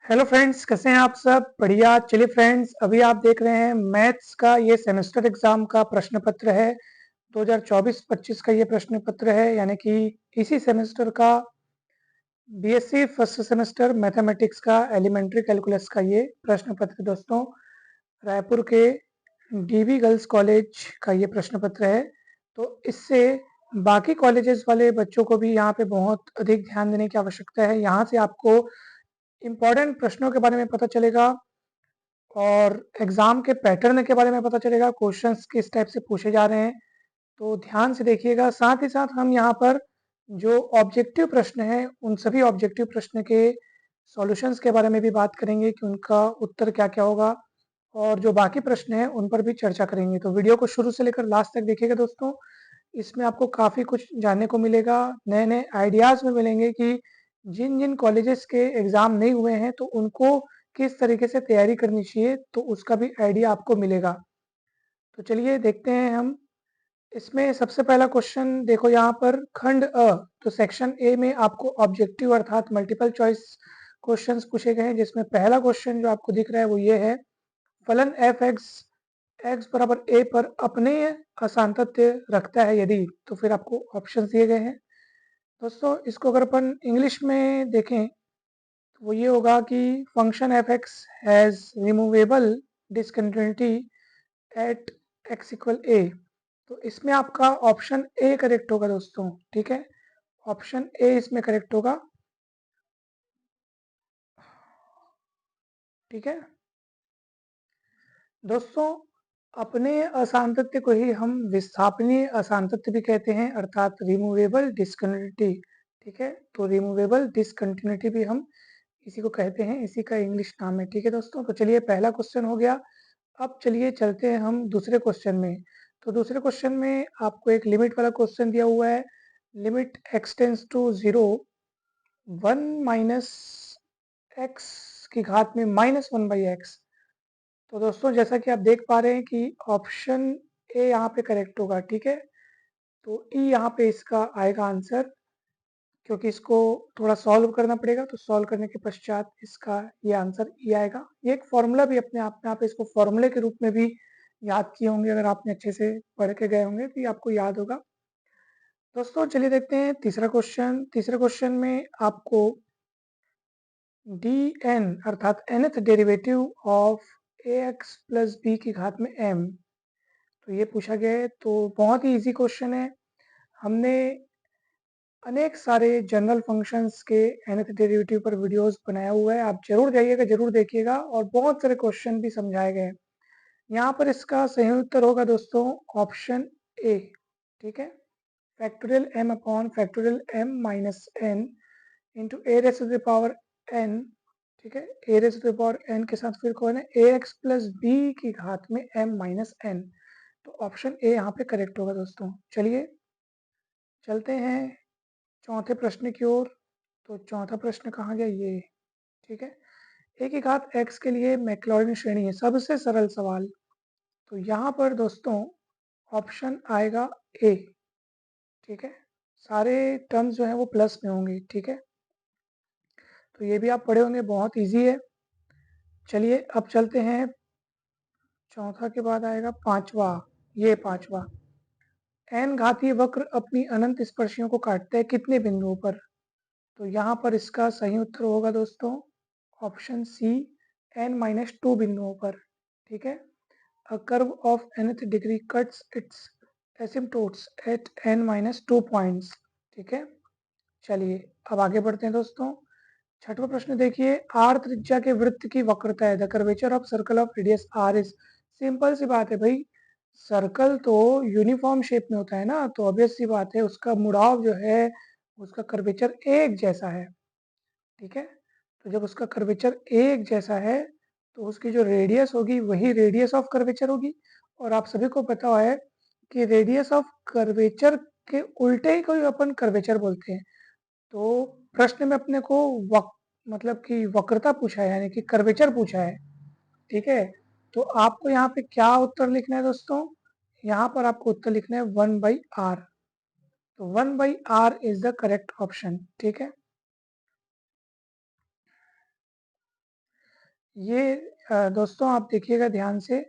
Hello friends, कैसे हैं आप सब? बढ़िया। चलिए फ्रेंड्स, अभी आप देख रहे हैं मैथ्स का ये सेमेस्टर एग्जाम का प्रश्न पत्र है। 2024-25 का ये प्रश्न पत्र है, यानी कि इसी सेमेस्टर का बीएससी फर्स्ट सेमेस्टर मैथमेटिक्स का एलिमेंट्री कैलकुलस का ये प्रश्न पत्र दोस्तों रायपुर के डीवी गर्ल्स कॉलेज का ये प्रश्न पत्र है। तो इससे बाकी कॉलेजेस वाले बच्चों को भी यहाँ पे बहुत अधिक ध्यान देने की आवश्यकता है। यहाँ से आपको इम्पोर्टेंट प्रश्नों के बारे में पता चलेगा और एग्जाम के पैटर्न के बारे में पता चलेगा, क्वेश्चंस किस टाइप से पूछे जा रहे हैं। तो ध्यान से देखिएगा। साथ ही साथ हम यहाँ पर जो ऑब्जेक्टिव प्रश्न हैं उन सभी ऑब्जेक्टिव प्रश्न के सॉल्यूशंस के बारे में भी बात करेंगे कि उनका उत्तर क्या क्या होगा, और जो बाकी प्रश्न हैं उन पर भी चर्चा करेंगे। तो वीडियो को शुरू से लेकर लास्ट तक देखिएगा दोस्तों। इसमें आपको काफ़ी कुछ जानने को मिलेगा, नए नए आइडियाज़ में मिलेंगे कि जिन जिन कॉलेजेस के एग्ज़ाम नहीं हुए हैं तो उनको किस तरीके से तैयारी करनी चाहिए, तो उसका भी आइडिया आपको मिलेगा। तो चलिए देखते हैं हम। इसमें सबसे पहला क्वेश्चन देखो यहाँ पर, खंड अ। तो सेक्शन ए में आपको ऑब्जेक्टिव अर्थात मल्टीपल चॉइस क्वेश्चंस पूछे गए हैं, जिसमें पहला क्वेश्चन जो आपको दिख रहा है वो ये है, फलन एफ एक्स एक्स बराबर ए पर अपने असांतत्य रखता है यदि, तो फिर आपको ऑप्शन दिए गए हैं दोस्तों। इसको अगर अपन इंग्लिश में देखें तो वो ये होगा कि function F X has removable discontinuity at X equal A. तो इसमें आपका ऑप्शन ए करेक्ट होगा दोस्तों, ठीक है। ऑप्शन ए इसमें करेक्ट होगा, ठीक है दोस्तों। अपने असांतत्य को ही हम विस्थापनीय असांतत्य भी कहते हैं, अर्थात रिमूवेबल डिसकंटिन्यूटी, ठीक है। तो रिमूवेबल डिसकंटिन्यूटी भी हम इसी को कहते हैं, इसी का इंग्लिश नाम है, ठीक है दोस्तों। तो चलिए पहला क्वेश्चन हो गया। अब चलिए चलते हैं हम दूसरे क्वेश्चन में। तो दूसरे क्वेश्चन में आपको एक लिमिट वाला क्वेश्चन दिया हुआ है, limit x tends to 0 1 minus x की घात में -1/x। तो दोस्तों जैसा कि आप देख पा रहे हैं कि ऑप्शन ए यहाँ पे करेक्ट होगा, ठीक है। तो ई यहाँ पे इसका आएगा आंसर, क्योंकि इसको थोड़ा सॉल्व करना पड़ेगा। तो सॉल्व करने के पश्चात इसका ये आंसर ई आएगा। ये एक फॉर्मूला भी अपने आप में, आप इसको फॉर्मूले के रूप में भी याद किए होंगे, अगर आपने अच्छे से पढ़ के गए होंगे तो ये आपको याद होगा दोस्तों। चलिए देखते हैं तीसरा क्वेश्चन। तीसरे क्वेश्चन में आपको डी एन अर्थात nth derivative of a x plus b की घात में m, तो ये पूछा गया है। तो बहुत ही इजी क्वेश्चन है। हमने अनेक सारे जनरल फंक्शंस के nth डेरिवेटिव पर वीडियोस बनाया हुआ है, आप जरूर जाइएगा, जरूर देखिएगा, और बहुत सारे क्वेश्चन भी समझाए गए हैं। यहाँ पर इसका सही उत्तर होगा दोस्तों ऑप्शन ए, ठीक है। Factorial m upon factorial m minus n into A raise to the power n, ठीक है। A raise to the power n के साथ फिर कौन है, ए एक्स प्लस बी की घात में m माइनस n। तो ऑप्शन ए यहाँ पे करेक्ट होगा दोस्तों। चलिए चलते हैं चौथे प्रश्न की ओर। तो चौथा प्रश्न कहाँ गया ये, ठीक है। ए की घात x के लिए मैक्लॉरिन श्रेणी है, सबसे सरल सवाल। तो यहाँ पर दोस्तों ऑप्शन आएगा ए, ठीक है। सारे टर्म्स जो है वो प्लस में होंगे, ठीक है। तो ये भी आप पढ़े होंगे, बहुत इजी है। चलिए अब चलते हैं, चौथा के बाद आएगा पांचवा। ये पांचवा, एन घातीय वक्र अपनी अनंत स्पर्शियों को काटते हैं कितने बिंदुओं पर। तो यहाँ पर इसका सही उत्तर होगा दोस्तों ऑप्शन सी, n-2 बिंदुओं पर, ठीक है। A curve of nth degree cuts its asymptotes at n-2 points, ठीक है। चलिए अब आगे बढ़ते हैं दोस्तों। छठवां प्रश्न देखिए, आर त्रिज्या के वृत्त की वक्रता है, the curvature of circle of radius R is. Simple सी बात है भाई, सर्कल तो यूनिफॉर्म शेप में होता है ना, तो ऑब्वियस सी बात है उसका मुड़ाव जो है, उसका कर्वेचर एक जैसा है, ठीक है। तो जब उसका कर्वेचर एक जैसा है तो उसकी जो रेडियस होगी वही रेडियस ऑफ कर्वेचर होगी। और आप सभी को पता है कि रेडियस ऑफ कर्वेचर के उल्टे ही कोई अपन कर्वेचर बोलते हैं। तो प्रश्न में अपने को मतलब कि वक्रता पूछा है, यानी कि कर्वेचर पूछा है, ठीक है। तो आपको यहाँ पे क्या उत्तर लिखना है दोस्तों, यहाँ पर आपको उत्तर लिखना है 1/r। तो 1/r is the correct option, ठीक है। ये दोस्तों आप देखिएगा ध्यान से,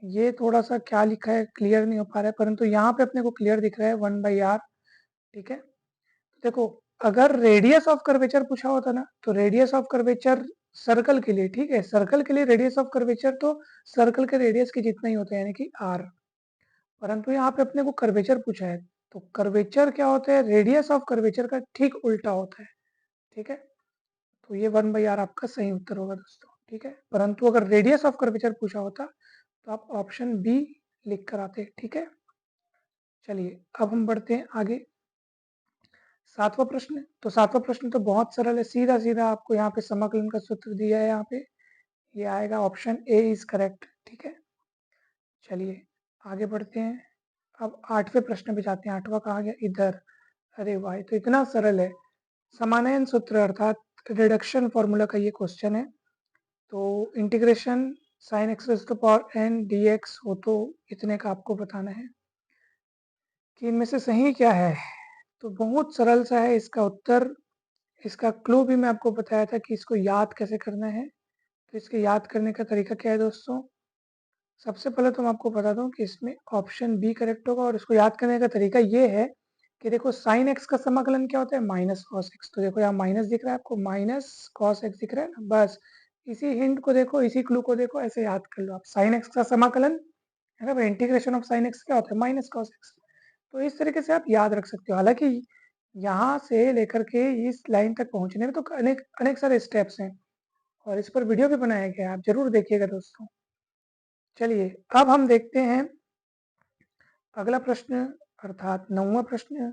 ये थोड़ा-सा क्या लिखा है क्लियर नहीं हो पा रहा है, परंतु यहाँ पे अपने को क्लियर दिख रहा है 1/r, ठीक है? देखो, अगर रेडियस ऑफ कर्वेचर पूछा होता ना, तो रेडियस ऑफ कर्वेचर सर्कल के लिए, ठीक है? सर्कल के लिए रेडियस ऑफ कर्वेचर तो सर्कल के रेडियस के जितना ही होता है, यानी कि r। परंतु यहाँ पे अपने को कर्वेचर पूछा है, तो कर्वेचर क्या होता है? रेडियस ऑफ कर्वेचर का ठीक उल्टा होता है, ठीक है? तो ये 1/r आपका सही उत्तर होगा दोस्तों, ठीक है? परंतु अगर रेडियस ऑफ कर्वेचर पूछा होता, तो आप ऑप्शन बी लिख कर आते, ठीक है? चलिए, अब हम बढ़ते हैं आगे। 7वां प्रश्न, तो 7वां प्रश्न तो बहुत सरल है, सीधा-सीधा आपको यहाँ पे समाकलन का सूत्र दिया है यहाँ पे, ये आएगा ऑप्शन ए इज करेक्ट, ठीक है? चलिए, आगे बढ़ते हैं। अब 8वें प्रश्न पे जाते हैं, 8वां कहाँ गया? इधर। अरे वाह! ये तो इतना सरल है। समानयन सूत्र अर्थात रिडक्शन फॉर्मूला का ये क्वेश्चन है। तो integration sin x raised to power n dx हो तो इतने का आपको बताना है कि इनमें से सही क्या है। तो बहुत सरल सा है इसका उत्तर। इसका क्लू भी मैं आपको बताया था कि इसको याद कैसे करना है। तो इसके याद करने का तरीका क्या है दोस्तों? सबसे पहले तो मैं आपको बता दूं कि इसमें ऑप्शन बी करेक्ट होगा, और इसको याद करने का तरीका ये है कि देखो साइन एक्स का समाकलन क्या होता है? Minus cos x. तो देखो यहाँ माइनस दिख रहा है आपको, माइनस कॉस एक्स दिख रहा है ना, बस इसी हिंट को देखो, इसी क्लू को देखो, ऐसे याद कर लो आप। साइन एक्स का समाकलन है ना, इंटीग्रेशन ऑफ साइन एक्स क्या होता है? Minus cos x. तो इस तरीके से आप याद रख सकते हो। हालांकि यहाँ से लेकर के इस लाइन तक पहुंचने में तो अनेक अनेक सारे स्टेप्स हैं, और इस पर वीडियो भी बनाया गया है, आप जरूर देखिएगा दोस्तों। चलिए, अब हम देखते हैं अगला प्रश्न, अर्थात 9वां प्रश्न।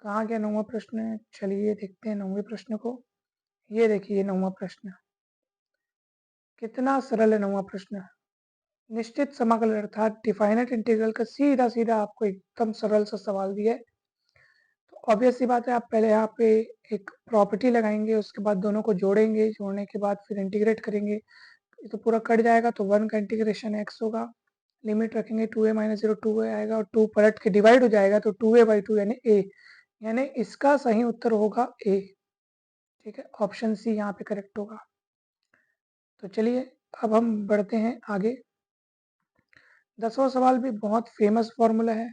कहाँ गया 9वां प्रश्न? चलिए देखते हैं 9वें प्रश्न को। ये देखिए 9वां प्रश्न, कितना सरल है 9वां प्रश्न। निश्चित समाकल अर्थात डिफाइनाइट इंटीग्रल का सीधा सीधा आपको एकदम सरल सा सवाल दिया है। तो ऑब्वियस सी बात है, आप पहले यहाँ पे एक प्रॉपर्टी लगाएंगे, उसके बाद दोनों को जोड़ेंगे, जोड़ने के बाद फिर इंटीग्रेट करेंगे। ये तो पूरा कट जाएगा, तो 1 का इंटीग्रेशन x होगा। लिमिट रखेंगे 2a माइनस 0 2a आएगा, और 2 पलट के डिवाइड हो जाएगा, तो 2a/2 यानी a, यानी इसका सही उत्तर होगा a, ठीक है? ऑप्शन सी यहाँ पे करेक्ट होगा। तो चलिए, अब हम बढ़ते हैं आगे। 10वां सवाल भी बहुत फेमस फॉर्मूला है,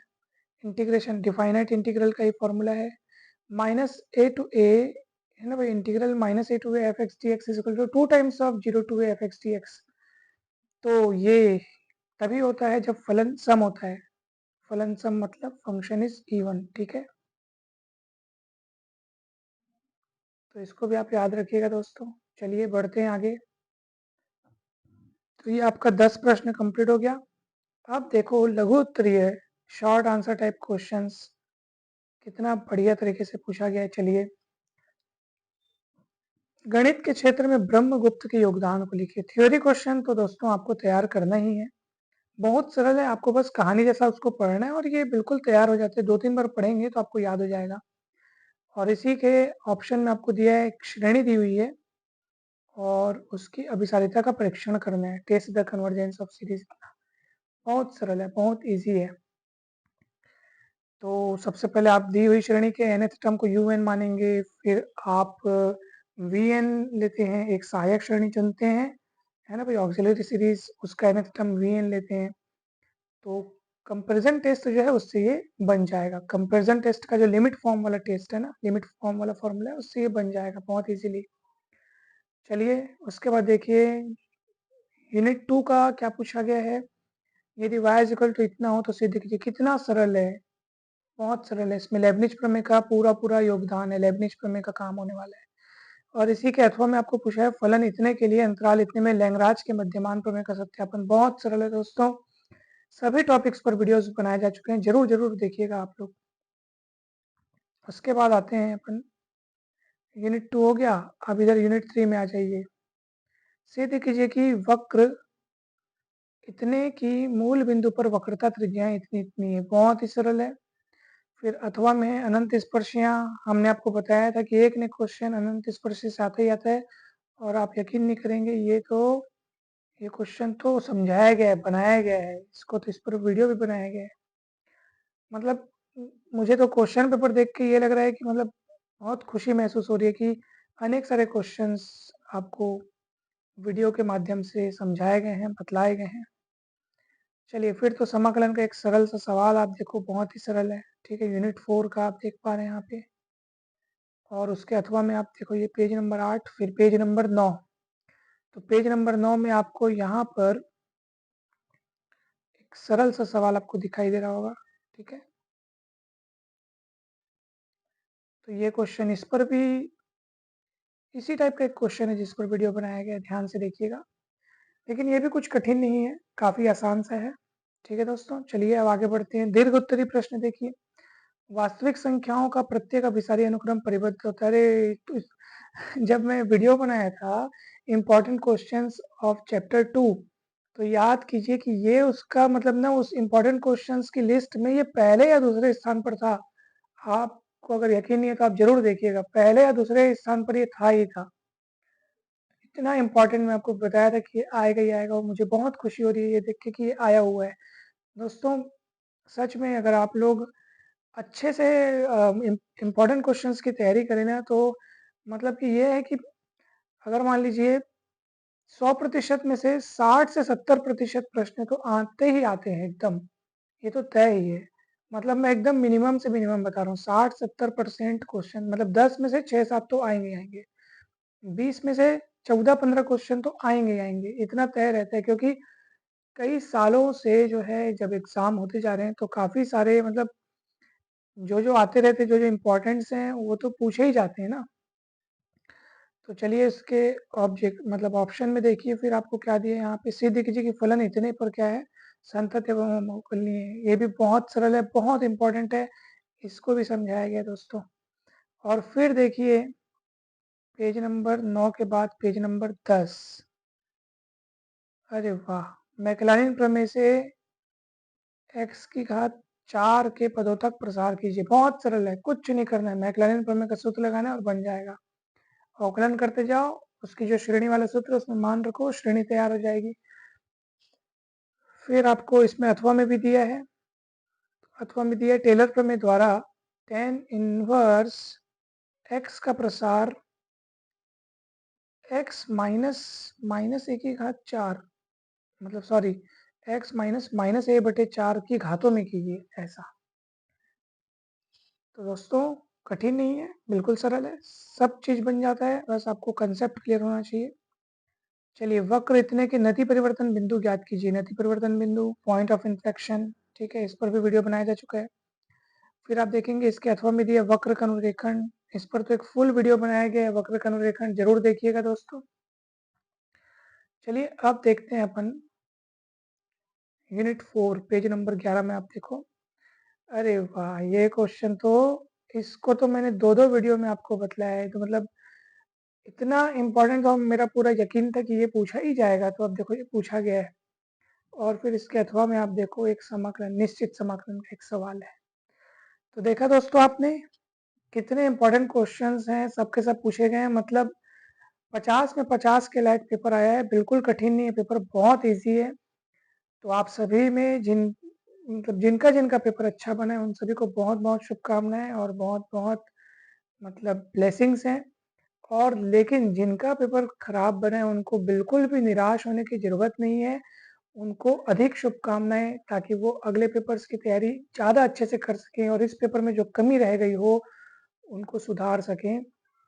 इंटीग्रेशन डिफाइनाइट इंटीग्रल का ही फॉर्मूला है। माइनस ए टू ए है ना भाई, integral minus a to a f x d x is equal to 2 times of 0 to a f x d x. तो ये तभी होता है जब फलन सम होता है। फलन सम मतलब फंक्शन इज इवन, ठीक है? तो इसको भी आप याद रखिएगा दोस्तों। चलिए बढ़ते हैं आगे। तो ये आपका 10 प्रश्न कंप्लीट हो गया। अब देखो लघु उत्तरीय शॉर्ट आंसर टाइप क्वेश्चंस कितना बढ़िया तरीके से पूछा गया है। चलिए, गणित के क्षेत्र में ब्रह्मगुप्त के योगदान को लिखिए। थ्योरी क्वेश्चन तो दोस्तों आपको तैयार करना ही है, बहुत सरल है, आपको बस कहानी जैसा उसको पढ़ना है और ये बिल्कुल तैयार हो जाते हैं। 2-3 बार पढ़ेंगे तो आपको याद हो जाएगा। और इसी के ऑप्शन में आपको दिया है, एक श्रेणी दी हुई है और उसकी अभिसारिता का परीक्षण करना है, test the convergence of series. बहुत सरल है, बहुत इजी है। तो सबसे पहले आप दी हुई श्रेणी के nth टर्म को un मानेंगे, फिर आप vn लेते हैं, एक सहायक श्रेणी चुनते हैं, है ना भाई, ऑक्सिलरी सीरीज, उसका nth टर्म vn लेते हैं। तो कंपैरिजन टेस्ट जो है उससे ये बन जाएगा। कंपैरिजन टेस्ट का जो लिमिट फॉर्म वाला टेस्ट है ना, लिमिट फॉर्म वाला फॉर्मूला है, उससे ये बन जाएगा बहुत इजीली। चलिए, उसके बाद देखिए यूनिट 2 का क्या पूछा गया है। यदि y इक्वल टू इतना हो तो सिद्ध कीजिए। कितना सरल है, बहुत सरल है। इसमें लेबनिज प्रमेय का पूरा पूरा योगदान है, लेबनिज प्रमेय का काम होने वाला है। और इसी के अथवा में आपको पूछा है फलन इतने के लिए अंतराल इतने में लैंग्राज के मध्यमान प्रमेय का सत्यापन। बहुत सरल है दोस्तों, सभी टॉपिक्स पर वीडियोस बनाए जा चुके हैं, जरूर जरूर देखिएगा आप लोग। उसके बाद आते हैं अपन, यूनिट 2 हो गया, अब इधर यूनिट 3 में आ जाइए। सिद्ध कीजिए कि वक्र इतने की मूल बिंदु पर वक्रता त्रिज्याएं इतनी इतनी है। बहुत ही सरल है। फिर अथवा में अनंत स्पर्शियां, हमने आपको बताया था कि एक ने क्वेश्चन अनंत स्पर्शी से आता ही आता है, और आप यकीन नहीं करेंगे, ये क्वेश्चन तो समझाया गया है, बनाया गया है इसको, तो इस पर वीडियो भी बनाया गया है। मतलब मुझे तो क्वेश्चन पेपर देख के ये लग रहा है कि मतलब बहुत खुशी महसूस हो रही है कि अनेक सारे क्वेश्चंस आपको वीडियो के माध्यम से समझाए गए हैं, बतलाए गए हैं। चलिए फिर तो समाकलन का एक सरल सा सवाल आप देखो, बहुत ही सरल है, ठीक है। यूनिट 4 का आप देख पा रहे हैं यहाँ पे, और उसके अथवा में आप देखो ये पेज नंबर 8, फिर पेज नंबर 9। तो पेज नंबर 9 में आपको यहाँ पर एक सरल सा सवाल आपको दिखाई दे रहा होगा, ठीक है। तो ये क्वेश्चन, इस पर भी इसी टाइप का एक क्वेश्चन है जिस पर वीडियो बनाया गया है, ध्यान से देखिएगा। लेकिन ये भी कुछ कठिन नहीं है, काफी आसान सा है, ठीक है दोस्तों। चलिए अब आगे बढ़ते हैं। दीर्घ उत्तरीय प्रश्न देखिए, वास्तविक संख्याओं का प्रत्येक अभिसारी अनुक्रम परिबद्ध होता है। अरे तो जब मैं वीडियो बनाया था इम्पोर्टेंट क्वेश्चंस ऑफ चैप्टर 2, तो याद कीजिए कि ये उसका मतलब ना, उस इम्पोर्टेंट क्वेश्चंस की लिस्ट में ये पहले या दूसरे स्थान पर था। आपको अगर यकीन नहीं है तो आप जरूर देखिएगा, पहले या दूसरे स्थान पर ये था ही था। इतना इम्पोर्टेंट मैं आपको बताया था कि ये आएगा ही आएगा, और मुझे बहुत खुशी हो रही है ये देख के कि ये आया हुआ है। दोस्तों सच में अगर आप लोग अच्छे से इम्पोर्टेंट क्वेश्चंस की तैयारी करें ना, तो मतलब कि ये है कि अगर मान लीजिए 100% में से 60 से 70% प्रश्न तो आते ही आते हैं एकदम, ये तो तय ही है। मतलब मैं एकदम मिनिमम से मिनिमम बता रहा हूँ, 60-70% क्वेश्चन, मतलब 10 में से 6-7 तो आएंगे ही आएंगे, 20 में से 14-15 क्वेश्चन तो आएंगे ही आएंगे, इतना तय रहता है। क्योंकि कई सालों से जो है जब एग्जाम होते जा रहे हैं तो काफी सारे मतलब जो जो आते रहते, जो जो इम्पोर्टेंट्स हैं वो तो पूछे ही जाते हैं ना। तो चलिए इसके ऑब्जेक्ट मतलब ऑप्शन में देखिए, फिर आपको क्या दिया यहाँ पे, सिद्ध कीजिए कि फलन इतने पर क्या है, संतत एवं अवकलनीय है। ये भी बहुत सरल है, बहुत इंपॉर्टेंट है, इसको भी समझाया गया दोस्तों। और फिर देखिए पेज नंबर 9 के बाद पेज नंबर 10। अरे वाह, मैकलॉरिन प्रमेय से x की घात 4 के पदों तक प्रसार कीजिए। बहुत सरल है, कुछ नहीं करना है, मैकलॉरिन प्रमेय का सूत्र लगाना है और बन जाएगा। अवकलन करते जाओ, उसकी जो श्रेणी वाला सूत्र उसमें मान रखो, श्रेणी तैयार हो जाएगी। फिर आपको इसमें अथवा में भी दिया है, अथवा में दिया है टेलर प्रमेय द्वारा tan इनवर्स x का प्रसार x माइनस माइनस ए की घात 4, मतलब सॉरी x माइनस माइनस ए बटे 4 की घातों में कीजिए ऐसा। तो दोस्तों कठिन नहीं है, बिल्कुल सरल है, सब चीज बन जाता है, बस आपको कंसेप्ट क्लियर होना चाहिए। चलिए वक्र इतने के नति परिवर्तन बिंदु ज्ञात कीजिए। नति परिवर्तन बिंदु, पॉइंट ऑफ इन्फ्लेक्शन, ठीक है, इस पर भी वीडियो बनाया जा चुका है। फिर आप देखेंगे इसके अथवा में दिया वक्र का अनुरेखण, इस पर तो एक फुल वीडियो बनाया गया है, वक्र का अनुरेखण जरूर देखिएगा दोस्तों। चलिए अब देखते हैं अपन यूनिट 4 पेज नंबर 11 में, आप देखो। अरे वाह, ये क्वेश्चन तो, इसको तो मैंने दो दो वीडियो में आपको बतलाया है, तो मतलब इतना इम्पोर्टेंट था, मेरा पूरा यकीन था कि ये पूछा ही जाएगा। तो अब देखो ये पूछा गया है। और फिर इसके अथवा में आप देखो एक समाकलन, निश्चित समाकलन का एक सवाल है। तो देखा दोस्तों आपने कितने इंपॉर्टेंट क्वेश्चंस हैं, सबके सब पूछे गए हैं। मतलब 50 में 50 के लायक पेपर आया है, बिल्कुल कठिन नहीं है पेपर, बहुत इजी है। तो आप सभी में मतलब जिनका जिनका पेपर अच्छा बना है उन सभी को बहुत बहुत शुभकामनाएं और बहुत बहुत मतलब ब्लेसिंग्स हैं। और लेकिन जिनका पेपर खराब बना है उनको बिल्कुल भी निराश होने की ज़रूरत नहीं है, उनको अधिक शुभकामनाएं, ताकि वो अगले पेपर्स की तैयारी ज़्यादा अच्छे से कर सकें और इस पेपर में जो कमी रह गई हो उनको सुधार सकें।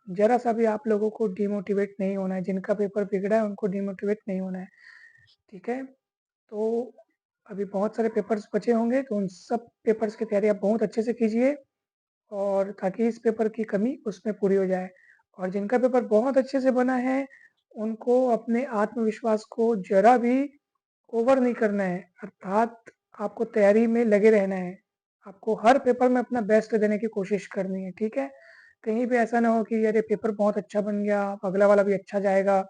ज़रा सा भी आप लोगों को डिमोटिवेट नहीं होना है, जिनका पेपर बिगड़ा है उनको डिमोटिवेट नहीं होना है, ठीक है। तो अभी बहुत सारे पेपर्स बचे होंगे, तो उन सब पेपर्स की तैयारी आप बहुत अच्छे से कीजिए, और ताकि इस पेपर की कमी उसमें पूरी हो जाए। और जिनका पेपर बहुत अच्छे से बना है उनको अपने आत्मविश्वास को जरा भी ओवर नहीं करना है, अर्थात आपको तैयारी में लगे रहना है। आपको हर पेपर में अपना बेस्ट देने की कोशिश करनी है, ठीक है। कहीं भी ऐसा ना हो कि अरे पेपर बहुत अच्छा बन गया, अब अगला वाला भी अच्छा जाएगा।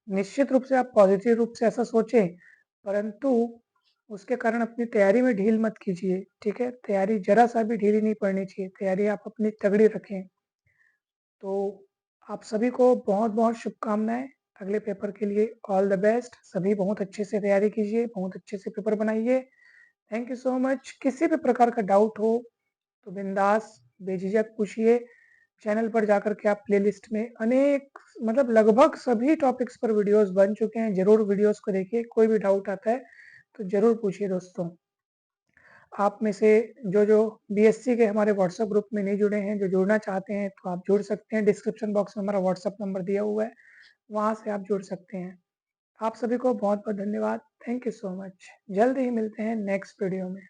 निश्चित रूप से आप पॉजिटिव रूप से ऐसा सोचें, परंतु उसके कारण अपनी तैयारी में ढील मत कीजिए, ठीक है। तैयारी जरा सा भी ढीली नहीं पड़नी चाहिए, तैयारी आप अपनी तगड़ी रखें। तो आप सभी को बहुत बहुत शुभकामनाएं अगले पेपर के लिए, ऑल द बेस्ट। सभी बहुत अच्छे से तैयारी कीजिए, बहुत अच्छे से पेपर बनाइए। Thank you so much. किसी भी प्रकार का डाउट हो तो बिंदास बेझिझक पूछिए, चैनल पर जाकर के आप प्लेलिस्ट में अनेक मतलब लगभग सभी टॉपिक्स पर वीडियोस बन चुके हैं, ज़रूर वीडियोस को देखिए। कोई भी डाउट आता है तो ज़रूर पूछिए दोस्तों। आप में से जो बीएससी के हमारे व्हाट्सएप ग्रुप में नहीं जुड़े हैं, जो जुड़ना चाहते हैं तो आप जुड़ सकते हैं। डिस्क्रिप्शन बॉक्स में हमारा व्हाट्सएप नंबर दिया हुआ है, वहाँ से आप जुड़ सकते हैं। आप सभी को बहुत बहुत धन्यवाद। Thank you so much. जल्द ही मिलते हैं नेक्स्ट वीडियो में।